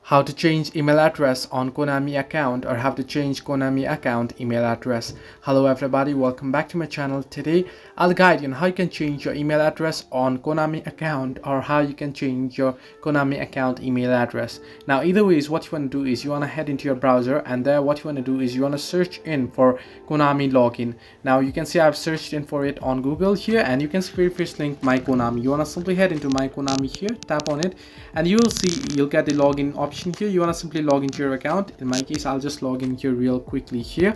How to change email address on Konami account, or how to change Konami account email address. Hello everybody, welcome back to my channel. Today I'll guide you on how you can change your email address on Konami account, or how you can change your Konami account email address. Now either way, what you want to do is you want to head into your browser, and there what you want to do is you want to search in for Konami login. Now you can see I've searched in for it on Google here, and you can see very first link, my Konami. You want to simply head into my Konami here, tap on it, and you'll get the login option here. You want to simply log into your account. In my case, I'll just log in here real quickly here.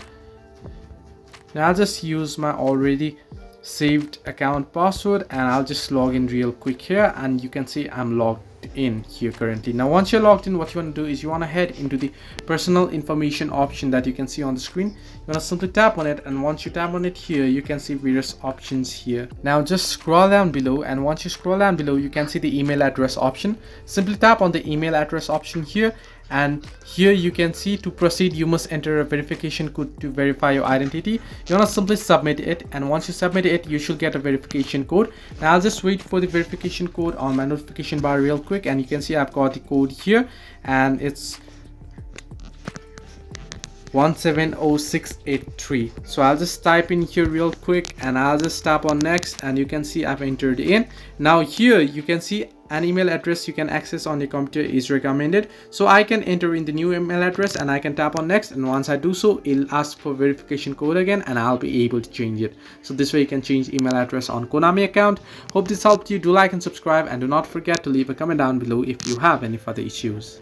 Now I'll just use my already saved account password, and I'll just log in real quick here, and you can see I'm logged in here currently. Now once you're logged in, what you want to do is you want to head into the personal information option that you can see on the screen. You want to simply tap on it, and once you tap on it here, you can see various options here. Now just scroll down below, and once you scroll down below, you can see the email address option. Simply tap on the email address option here, and here you can see to proceed you must enter a verification code to verify your identity. You want to simply submit it, and once you submit it, you should get a verification code. Now I'll just wait for the verification code on my notification bar real quick, and you can see I've got the code here, and it's 170683. So I'll just type in here real quick, and I'll just tap on next, and you can see I've entered in. Now here you can see an email address you can access on your computer is recommended, so I can enter in the new email address, and I can tap on next, and once I do so, it'll ask for verification code again, and I'll be able to change it. So this way you can change email address on Konami account. Hope this helped you. Do like and subscribe, and do not forget to leave a comment down below if you have any further issues.